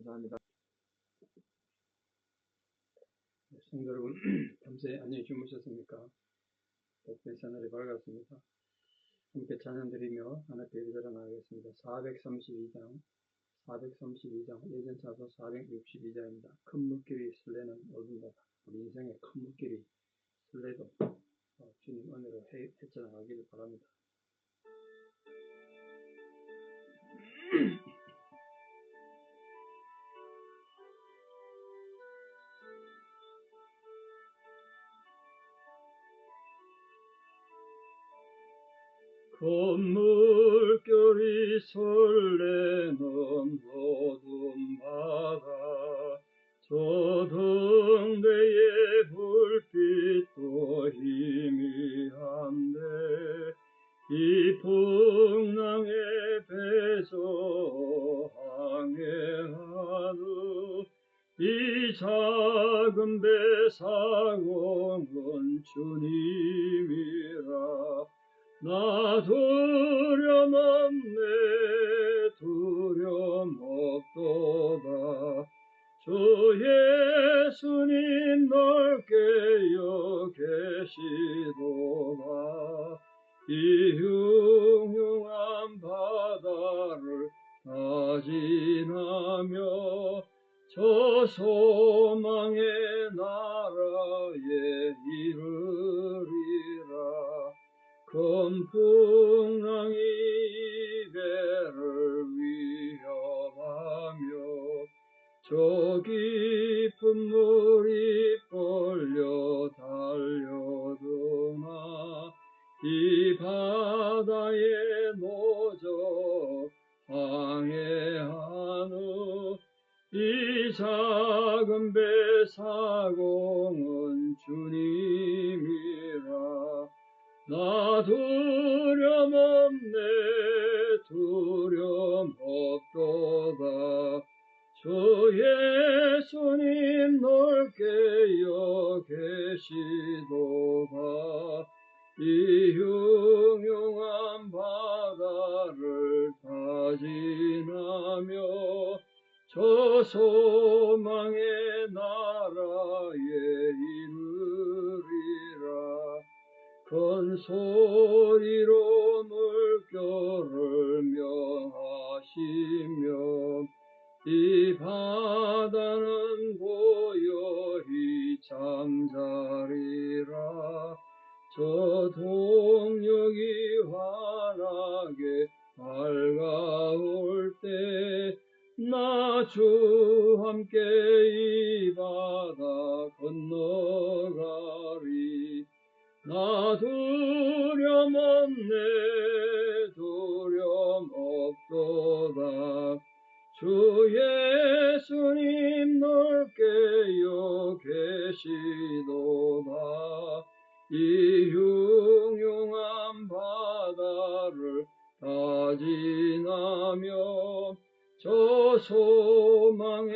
감사합니다. 성도 여러분, 밤새 안녕히 주무셨습니까? 복된 새날이 밝았습니다. 함께 찬양 드리며 하나님께 예배드려 나가겠습니다. 432장, 예전 차서 462장입니다. 큰 물길이 설레는 오름바다. 우리 인생의 큰 물길이 설레도 주님 은혜로 헤쳐나가기를 바랍니다. 큰 물결이 설레는 오름바다, 저 등대의 불빛도 희미한데 이 풍랑에 배서 항해하는 이 작은 배 사공은 주님이라. 나 두려움 없네, 두려움 없도다. 주 예수님 넓게 여 계시도다. 이 흉흉한 바다를 다 지나며 저 소망의 나라에 이르리라. 큰 풍랑이 배를 위협하며 저 깊은 물이 끌려 달려드나 이 바다에 노저 항해하는 이 작은 배 사공은 주님이라. 나 두려움 없네, 두려움 없도다. 주 예수님 넓게 여 계시도다. 이 흉흉한 바다를 다 지나며 저 소망의 나라에 이르리라. 큰 소리로 물결을 명하시며 이 바다는 고요히 잠자리라. 저 동력이 환하게 밝아올 때 나 주 함께 이 바다 건너가리. 나 두려움 없네, 두려움 없도다. 주 예수님 넓게 여 계시도다. 이 흉흉한 바다를 다 지나며 저 소망의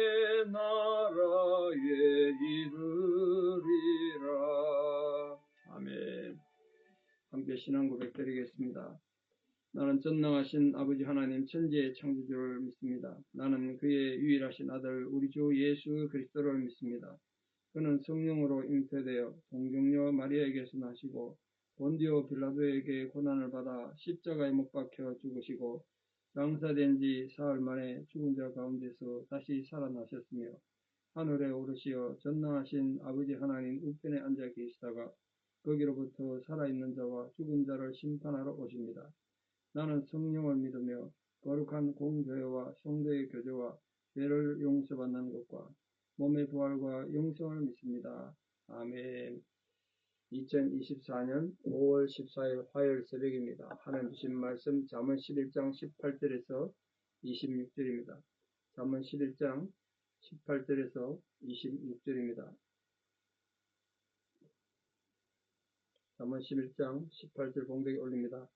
나라에 이르리라. 아멘. 함께 신앙 고백 드리겠습니다. 나는 전능하신 아버지 하나님 천지의 창조주를 믿습니다. 나는 그의 유일하신 아들 우리 주 예수 그리스도를 믿습니다. 그는 성령으로 잉태되어 동정녀 마리아에게서 나시고 본디오 빌라도에게 고난을 받아 십자가에 못 박혀 죽으시고 장사된 지 사흘 만에 죽은 자 가운데서 다시 살아나셨으며 하늘에 오르시어 전능하신 아버지 하나님 우편에 앉아 계시다가 거기로부터 살아있는 자와 죽은 자를 심판하러 오십니다. 나는 성령을 믿으며 거룩한 공교회와 성도의 교제와 죄를 용서받는 것과 몸의 부활과 영생을 믿습니다. 아멘. 2024년 5월 14일 화요일 새벽입니다. 하나님 주신 말씀 잠언 11장 18절에서 26절입니다. 잠언 11장 18절에서 26절입니다. 잠언 11장 18절 봉독에 올립니다.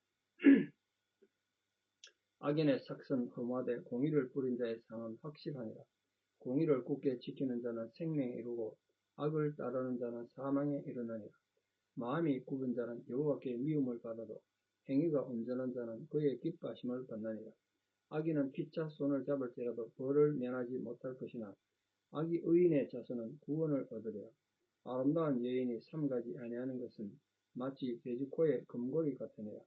악인의 삭은 험하되 공의를 뿌린 자의 상은 확실하니라. 공의를 굳게 지키는 자는 생명에 이르고 악을 따르는 자는 사망에 이르느니라. 마음이 굽은 자는 여호와께 미움을 받아도 행위가 온전한 자는 그의 기뻐하심을 받느니라. 악인은 피차 손을 잡을지라도 벌을 면하지 못할 것이나 악이 의인의 자손은 구원을 얻으리라. 아름다운 여인이 삼가지 아니하는 것은 마치 돼지코의 금고리 같으니라.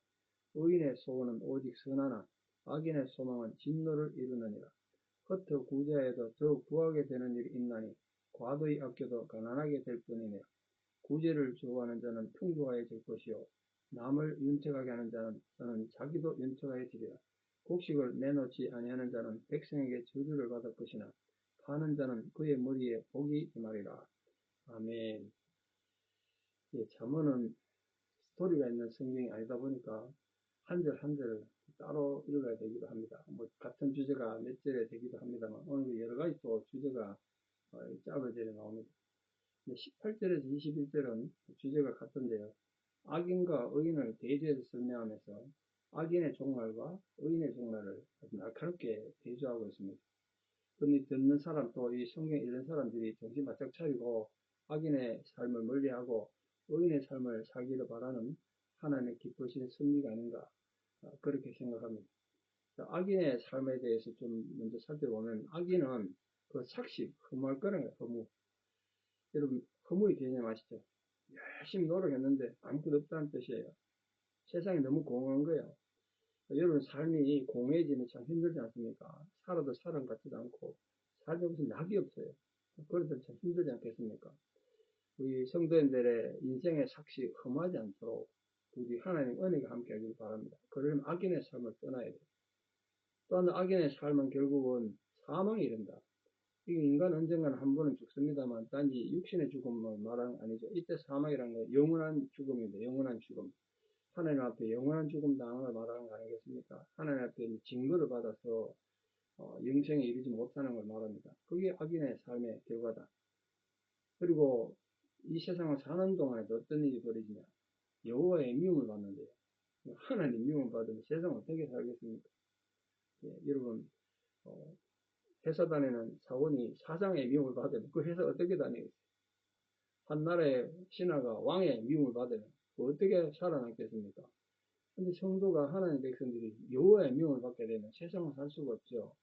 의인의 소원은 오직 선하나 악인의 소망은 진노를 이루느니라. 겉어 구제하여도 더욱 구하게 되는 일이 있나니 과도히 아껴도 가난하게 될 뿐이니라. 구제를 좋아하는 자는 풍부하여질 것이요 남을 윤택하게 하는 자는 자기도 윤택하여지리라. 곡식을 내놓지 아니하는 자는 백성에게 저주를 받을 것이나 파는 자는 그의 머리에 복이 임하리라. 아멘. 잠언은 스토리가 있는 성경이 아니다 보니까 한 절 한 절 따로 읽어야 되기도 합니다. 뭐 같은 주제가 몇 절에 되기도 합니다만 오늘 여러 가지 또 주제가 짧은 절에 나옵니다. 18절에서 21절은 주제가 같은데요. 악인과 의인을 대조해서 설명하면서 악인의 종말과 의인의 종말을 아주 날카롭게 대조하고 있습니다. 그런데 듣는 사람 또 이 성경 읽는 사람들이 정신 바짝 차리고 악인의 삶을 멀리하고 의인의 삶을 살기를 바라는 하나님의 기쁘신 섭리가 아닌가 그렇게 생각합니다. 악인의 삶에 대해서 좀 먼저 살펴보면 악인은 그 삭식, 허무할 거라는 거예요. 허무. 여러분 허무의 개념 아시죠? 열심히 노력했는데 아무것도 없다는 뜻이에요. 세상이 너무 공허한 거예요. 여러분 삶이 공허해지면 참 힘들지 않습니까? 살아도 사람 같지도 않고 살다 무슨 낙이 없어요. 그럴 때 참 힘들지 않겠습니까? 우리 성도님들의 인생의 삭시 험하지 않도록 우리 하나님 은혜가 함께 하길 바랍니다. 그러려면 악인의 삶을 떠나야 돼요. 또한 악인의 삶은 결국은 사망에 이른다. 이 인간 언젠가는 한 번은 죽습니다만 단지 육신의 죽음을 말하는 건 아니죠. 이때 사망이라는 건 영원한 죽음인데 영원한 죽음. 하나님 앞에 영원한 죽음 당하는 걸 말하는 거 아니겠습니까? 하나님 앞에 증거를 받아서 영생에 이르지 못하는 걸 말합니다. 그게 악인의 삶의 결과다. 그리고 이 세상을 사는 동안에도 어떤 일이 벌어지냐? 여호와의 미움을 받는데요. 하나님 미움을 받으면 세상 어떻게 살겠습니까? 여러분 회사 다니는 사원이 사장의 미움을 받으면 그 회사 어떻게 다니겠어요? 한 나라의 신하가 왕의 미움을 받으면 어떻게 살아남겠습니까? 근데 성도가 하나님 백성들이 여호와의 미움을 받게 되면 세상을 살 수가 없죠.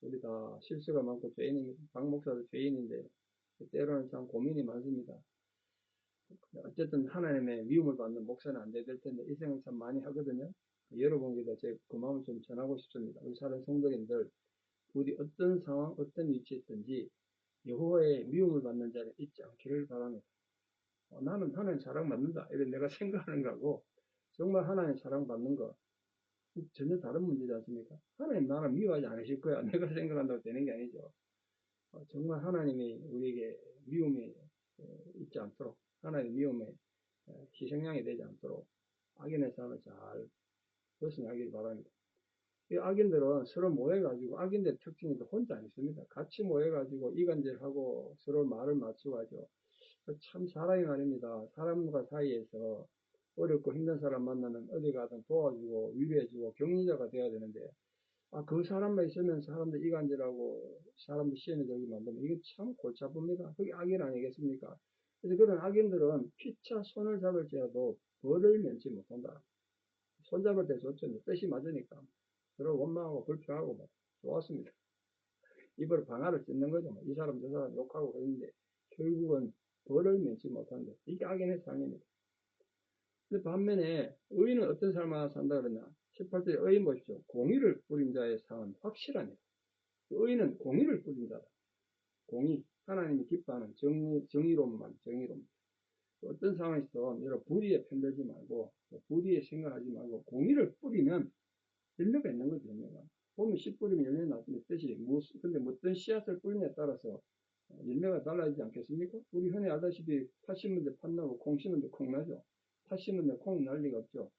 우리 다 실수가 많고 죄인입니다. 박 목사도 죄인인데 때로는 참 고민이 많습니다. 어쨌든 하나님의 미움을 받는 목사는 안 될 텐데 이 생각 참 많이 하거든요. 여러분께도 제 그 마음을 좀 전하고 싶습니다. 우리 사는 성도님들 부디 어떤 상황 어떤 위치에 있든지 여호와의 미움을 받는 자를 잊지 않기를 바랍니다. 나는 하나님 사랑받는다 이런 내가 생각하는 거고 정말 하나님 사랑받는 거 전혀 다른 문제지 않습니까? 하나님 나를 미워하지 않으실 거야. 내가 생각한다고 되는 게 아니죠. 정말 하나님이 우리에게 미움이 있지 않도록 하나님의 미움에 희생양이 되지 않도록 악인의 삶을 잘 벗어나길 바랍니다. 이 악인들은 서로 모여가지고 악인들 특징이 혼자 안 있습니다. 같이 모여가지고 이간질하고 서로 말을 맞추고 하죠. 참 사람이 말입니다. 사람과 사이에서 어렵고 힘든 사람 만나면 어디 가든 도와주고 위로해주고 격려자가 돼야 되는데 그 사람만 있으면 사람들 이간질하고 사람들 시험에 들게 만들면 이게 참 골치 아픕니다. 그게 악인 아니겠습니까? 그래서 그런 악인들은 피차 손을 잡을지라도 벌을 면치 못한다. 손잡을 때 좋죠. 뜻이 맞으니까. 서로 원망하고 불평하고 뭐 좋았습니다. 입으로 방아를 찢는 거죠. 이 사람 저 사람 욕하고 그랬는데 결국은 벌을 면치 못한다. 이게 악인의 삶입니다. 근데 반면에 의인은 어떤 삶을 산다 그러냐? 18절에 의인 보십시오. 공의를 뿌린 자의 상은 확실하네. 의인은 공의를 뿌린 자다. 공의. 하나님이 기뻐하는 정의로움만, 정의로움. 어떤 상황에서 여러분 불의에 편들지 말고, 불의에 생각하지 말고, 공의를 뿌리면 열매가 있는 거죠, 열매가. 보면 씨 뿌리면 열매 나는 뜻이, 근데 어떤 씨앗을 뿌리냐에 따라서 열매가 달라지지 않겠습니까? 우리 흔히 알다시피 팥 심는데 팥 나고 콩 심는데 콩 나죠. 팥 심는데 콩이 날 리가 없죠.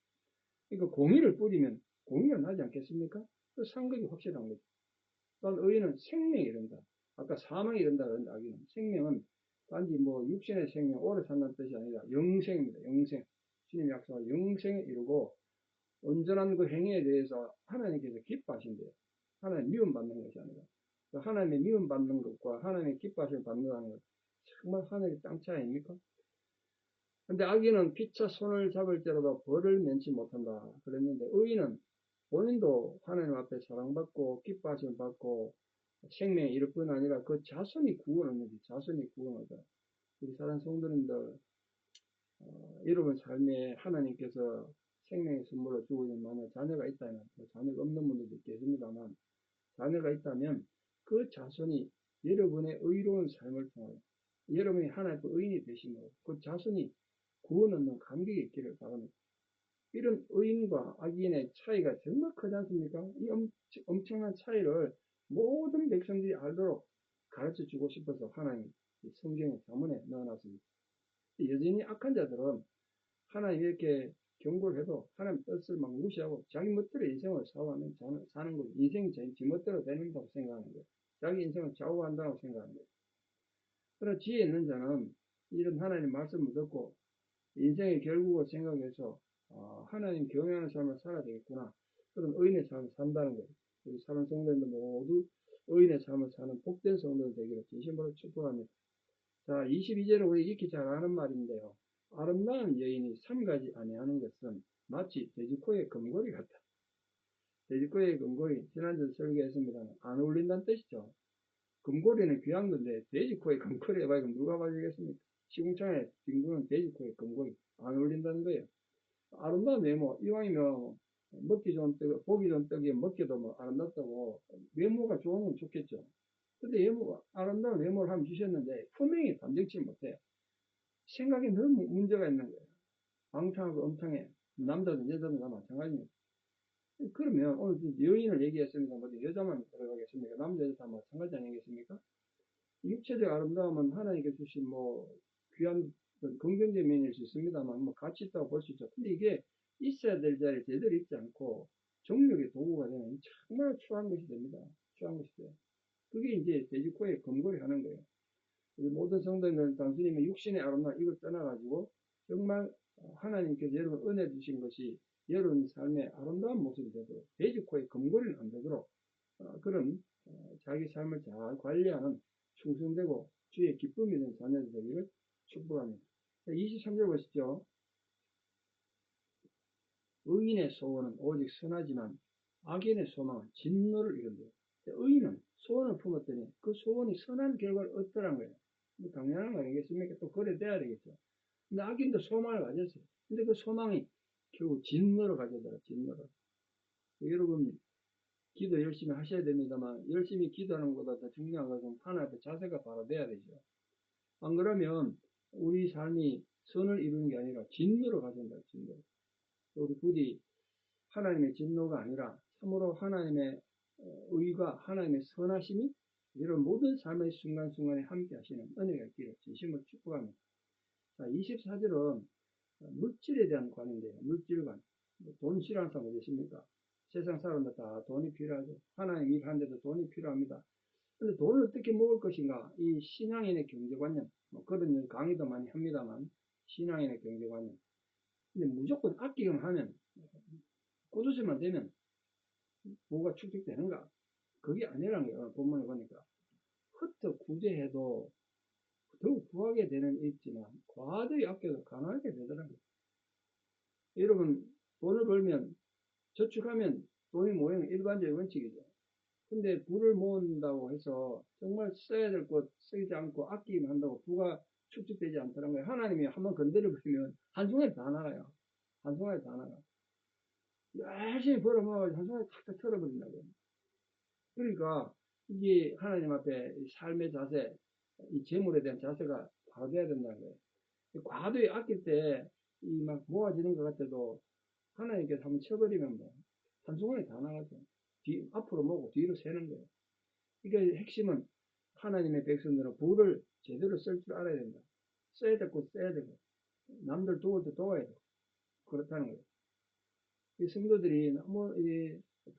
그러니까 공의를 뿌리면 공의가 나지 않겠습니까? 그 상극이 확실한 거죠. 또한 의인은 생명이 이른다. 아까 사망이 이른다 그랬는데 악인은 생명은 단지 뭐 육신의 생명, 오래 산다는 뜻이 아니라 영생입니다. 영생. 주님 약속한 영생에 이르고 온전한 그 행위에 대해서 하나님께서 기뻐하신대요. 하나님 미움받는 것이 아니라. 하나님의 미움받는 것과 하나님의 기뻐하심을 받는다는 것 정말 하늘의 땅 차이 아닙니까? 근데 악인은 피차 손을 잡을지라도 벌을 면치 못한다 그랬는데 의인은 본인도 하나님 앞에 사랑받고 기뻐하심 받고 생명에 이를 뿐 아니라 그 자손이 구원 얻는지 자손이 구원 얻어. 우리 사랑하는 성도님들 여러분 삶에 하나님께서 생명의 선물로 주고 있는 만약 자녀가 있다면 자녀가 없는 분들도 계십니다만 자녀가 있다면 그 자손이 여러분의 의로운 삶을 통하여 여러분이 하나님의 의인이 되심으로 그 자손이 구원 얻는 감격이 있기를 바랍니다. 이런 의인과 악인의 차이가 정말 크지 않습니까? 이 엄청난 차이를 모든 백성들이 알도록 가르쳐주고 싶어서 하나님 성경의 자문에 넣어놨습니다. 여전히 악한 자들은 하나님 이렇게 경고를 해도 하나님 뜻을 막 무시하고 자기 멋대로 인생을 사는 거예요. 인생이 지 멋대로 되는다고 생각하는 거예요. 자기 인생을 좌우한다고 생각하는 거예요. 그러나 지혜 있는 자는 이런 하나님 말씀을 듣고 인생의 결국을 생각해서 하나님 경외하는 삶을 살아야 되겠구나. 그런 의인의 삶을 산다는 거예요. 우리 사는 성도님들 모두 의인의 삶을 사는 복된 성도들 되기를 진심으로 축복합니다. 자, 22절은 우리 익히 잘 아는 말인데요. 아름다운 여인이 삼가지 아니하는 것은 마치 돼지코의 금고리 같다. 돼지코의 금고리, 지난주 설교했습니다만 안 어울린다는 뜻이죠. 금고리는 귀한 건데 돼지코의 금고리 해봐야 누가 봐주겠습니까? 시궁창에 뒹구는 돼지코의 금고리 안 어울린다는 거예요. 아름다운 외모, 이왕이면 먹기 좋은 떡, 보기 좋은 떡이 먹기도 뭐 아름답다고 외모가 좋은 건 좋겠죠. 근데 아름다운 외모를 하면 주셨는데 분명히 감정치 못해요. 생각이 너무 문제가 있는 거예요. 방탕하고 엄탕해. 남자든 여자든 다 마찬가지입니다. 그러면 오늘 여인을 얘기했습니다. 여자만 들어가겠습니까? 남자 여자 다 마찬가지 아니겠습니까? 육체적 아름다움은 하나님께 주신 귀한 긍정적인 면일 수 있습니다만 가치 있다고 볼 수 있죠. 근데 이게 있어야 될 자리에 제대로 있지 않고 정력의 도구가 되는 정말 추한 것이 됩니다. 추한 것이 돼요. 그게 이제 돼지코에 금고리 하는 거예요. 우리 모든 성도님들은 단순히 육신의 아름다움 이걸 떠나가지고 정말 하나님께서 여러분 은혜 주신 것이 여러분 삶의 아름다운 모습이 되도록 돼지코에 금고리는 안 되도록 그런 자기 삶을 잘 관리하는 충성되고 주의 기쁨이 되는 자녀들 되기를 축복합니다. 23절 보시죠. 의인의 소원은 오직 선하지만 악인의 소망은 진노를 이룬대요. 의인은 소원을 품었더니 그 소원이 선한 결과를 얻더란 거예요. 당연한 거 아니겠습니까? 또 그래 돼야 되겠죠. 근데 악인도 소망을 가졌어요. 근데 그 소망이 결국 진노로 가져더라, 진노로. 여러분, 기도 열심히 하셔야 됩니다만, 열심히 기도하는 것보다 더 중요한 것은 하나님 앞에 자세가 바로 돼야 되죠. 안 그러면 우리 삶이 선을 이루는 게 아니라 진노로 가진다, 진노로. 우리 부디 하나님의 진노가 아니라 참으로 하나님의 의가 하나님의 선하심이 이런 모든 삶의 순간순간에 함께 하시는 은혜가 있기를 진심으로 축복합니다. 자, 24절은 물질에 대한 관인데요. 물질관. 돈 싫어하는 사람 어디 있습니까? 세상 사람들 다 돈이 필요하죠. 하나님 일하는데도 돈이 필요합니다. 근데 돈을 어떻게 먹을 것인가? 이 신앙인의 경제관념. 그런 강의도 많이 합니다만, 신앙인의 경제관념. 근데 무조건 아끼기만 하면, 꽂으시면 되면, 뭐가 축적되는가? 그게 아니라는 거예요. 본문에 보니까. 흩어 구제해도 더욱 구하게 되는 있지만, 과도히 아껴도 가난하게 되더라고요. 여러분, 돈을 벌면, 저축하면 돈이 모이는 일반적인 원칙이죠. 근데 부를 모은다고 해서 정말 써야 될 것 쓰지 않고 아끼기만 한다고 부가 축적되지 않더라는 거예요. 하나님이 한번 건드려버리면 한순간에 다 나가요. 한순간에 다 나가. 열심히 벌어먹어서 한순간에 탁탁 털어버린다고요. 그러니까 이게 하나님 앞에 삶의 자세, 이 재물에 대한 자세가 바로 돼야 된다는 거예요. 과도히 아낄 때 이 막 모아지는 것 같아도 하나님께서 한번 쳐버리면 한순간에 다 나가죠. 앞으로 모으고 뒤로 새는 거예요. 그러니까 핵심은 하나님의 백성들은 부를 제대로 쓸 줄 알아야 된다. 써야 될 곳 써야 되고 남들 도울 때 도와야 되고 그렇다는 거예요. 이 성도들이 너무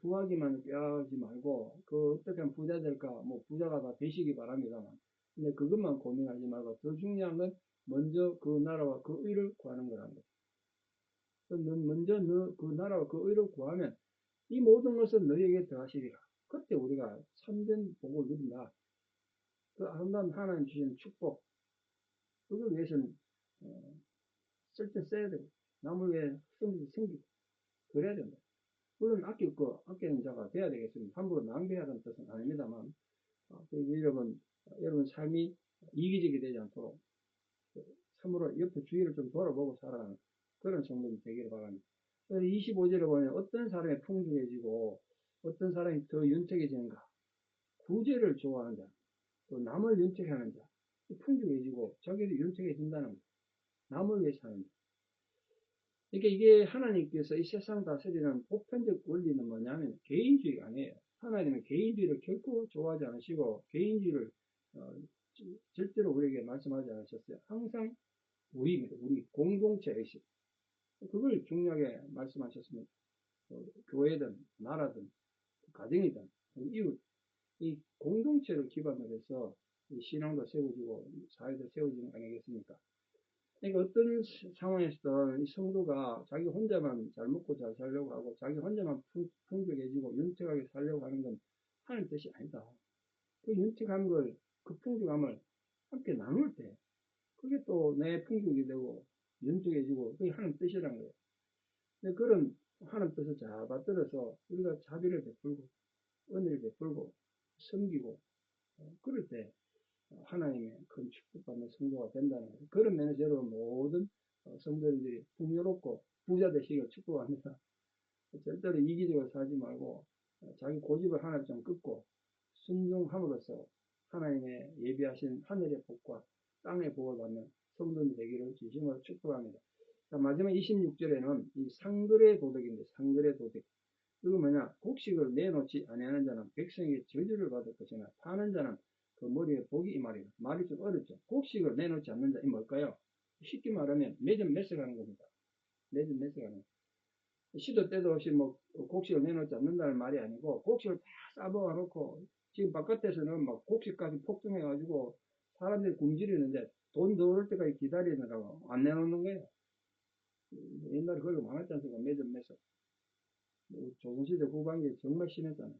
부하기만 뼈하지 말고 어떻게 하면 부자 될까 부자가 다 되시기 바랍니다만 근데 그것만 고민하지 말고 더 중요한 건 먼저 그 나라와 그 의를 구하는 거라는 거예요. 먼저 그 나라와 그 의를 구하면 이 모든 것은 너희에게 더하시리라. 그때 우리가 참된 복을 누린다. 그 아름다운 하나님 주신 축복, 그걸 위해서는 쓸 때 써야 되고 남을 위해 섬기고 그래야 된다. 물론 아끼는 자가 돼야 되겠습니다. 함부로 낭비하라는 뜻은 아닙니다만, 여러분 삶이 이기적이 되지 않도록 참으로 옆에 주위를 좀 돌아보고 살아가는 그런 성도이 되기를 바랍니다. 25절에 보면 어떤 사람이 풍족해지고 어떤 사람이 더 윤택해지는가. 구제를 좋아하는 자, 또 남을 윤택하는 자, 풍족해지고 자기도 윤택해진다는 것. 남을 위해 사는 자. 그러니까 이게 하나님께서 이 세상 다스리는 보편적 원리는 뭐냐면 개인주의가 아니에요. 하나님은 개인주의를 결코 좋아하지 않으시고 개인주의를 절대로 우리에게 말씀하지 않으셨어요. 항상 우리입니다. 우리 공동체 의식. 그걸 중요하게 말씀하셨습니다. 교회든 나라든 가정이든 이웃 이 공동체를 기반으로 해서 신앙도 세워지고 사회도 세워지는 거 아니겠습니까? 그러니까 어떤 상황에서든 이 성도가 자기 혼자만 잘 먹고 잘 살려고 하고 자기 혼자만 풍족해지고 윤택하게 살려고 하는 건 하나님 뜻이 아니다. 그 윤택한 걸, 그 풍족함을 함께 나눌 때 그게 또 내 풍족이 되고 윤택해지고 그게 하나님 뜻이라는 거예요. 근데 그런 하나님 뜻을 잘 받들어서 우리가 자비를 베풀고 은혜를 베풀고 섬기고 그럴 때 하나님의 큰 축복받는 성도가 된다는 거예요. 그런 면에서 여러분 모든 성도들이 풍요롭고 부자 되시길 축복합니다. 절대로 이기적으로 살지 말고 자기 고집을 하나 좀 끊고 순종함으로써 하나님의 예비하신 하늘의 복과 땅의 복을 받는 성도들 되기를 진심으로 축복합니다. 마지막 26절에는 이 상들의 도덕인데 상들의 도덕. 이거 뭐냐? 곡식을 내놓지 아니하는 자는 백성에게 저주를 받을 것이나 파는 자는 그 머리에 복이 이 말이에요. 말이 좀 어렵죠. 곡식을 내놓지 않는 자, 이 뭘까요? 쉽게 말하면 매점 매석하는 겁니다. 매점 매석하는. 시도 때도 없이 뭐 곡식을 내놓지 않는다는 말이 아니고 곡식을 다 싸먹어 놓고 지금 바깥에서는 막 곡식까지 폭등해가지고 사람들이 굶주리는데 돈 더 오를 때까지 기다리느라고 안 내놓는 거예요. 옛날에 그런 거 많았지 않습니까? 매점 매석. 조선시대 후반기에 정말 심했잖아요.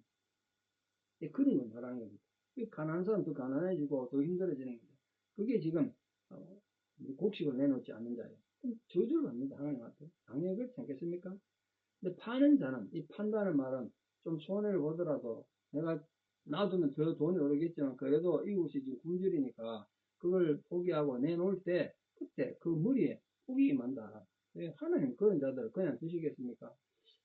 그런 걸 말하는 겁니다. 가난한 사람 더 가난해지고 더 힘들어지는 거죠. 그게 지금 곡식을 내놓지 않는 자예요. 저주를 받는다 하나님한테. 당연히 그렇지 않겠습니까? 근데 파는 자는 이 판다는 말은 좀 손해를 보더라도 내가 놔두면 더 돈이 오르겠지만 그래도 이웃이 지금 굶주리니까 그걸 포기하고 내놓을 때 그때 그 머리에 복이 임한다. 하나님 그런 자들을 그냥 두시겠습니까?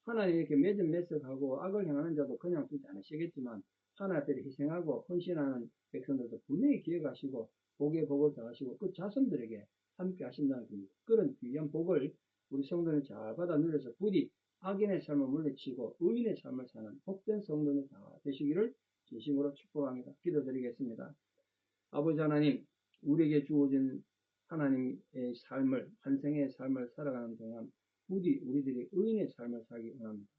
하나님 이렇게 매점 매석하고 악을 행하는 자도 그냥 두지 않으시겠지만 하나님을 희생하고 헌신하는 백성들도 분명히 기억하시고 복의 복을 더하시고 그 자손들에게 함께 하신다는 겁니다. 그런 귀한 복을 우리 성도는 잘 받아 누려서 부디 악인의 삶을 물리치고 의인의 삶을 사는 복된 성도는 다 되시기를 진심으로 축복합니다. 기도드리겠습니다. 아버지 하나님, 우리에게 주어진 하나님의 삶을, 환생의 삶을 살아가는 동안 부디 우리들이 의인의 삶을 살기 원합니다.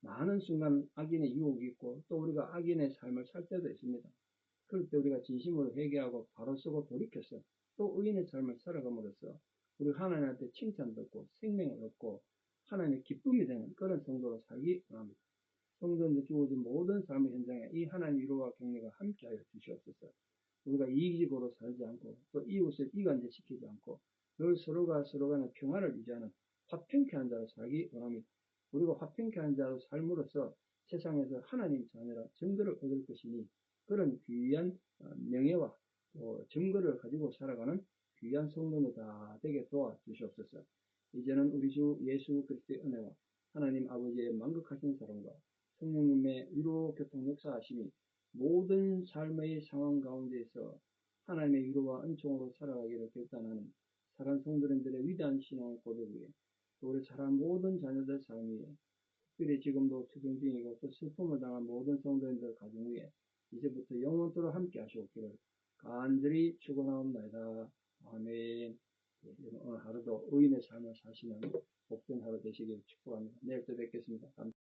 많은 순간 악인의 유혹이 있고 또 우리가 악인의 삶을 살 때도 있습니다. 그럴 때 우리가 진심으로 회개하고 바로 서고 돌이켜서 또 의인의 삶을 살아감으로써 우리 하나님한테 칭찬 듣고 생명을 얻고 하나님의 기쁨이 되는 그런 성도로 살기 원합니다. 성도인데 주어진 모든 삶의 현장에 이 하나님 위로와 격려가 함께하여 주시옵소서. 우리가 이기적으로 살지 않고 또 이웃을 이간질시키지 않고 늘 서로가 서로 간의 평화를 유지하는 화평케 한 자로 살기 원합니다. 우리가 화평케 한 자로 삶으로써 세상에서 하나님 자녀라 증거를 얻을 것이니 그런 귀한 명예와 증거를 가지고 살아가는 귀한 성도들 다 되게 도와주시옵소서. 이제는 우리 주 예수 그리스도의 은혜와 하나님 아버지의 만극하신 사랑과 성령님의 위로 교통 역사하심이 모든 삶의 상황 가운데에서 하나님의 위로와 은총으로 살아가기를 결단하는 사랑 성도님들의 위대한 신앙 고백 위에 또 우리 사랑 모든 자녀들 삶 위에 특별히 지금도 투병 중이고 또 슬픔을 당한 모든 성도님들 가정 위에 이제부터 영원토록 함께 하시옵기를 간절히 축원하옵나이다. 아멘. 오늘 하루도 의인의 삶을 사시는 복된 하루 되시길 축복합니다. 내일 또 뵙겠습니다.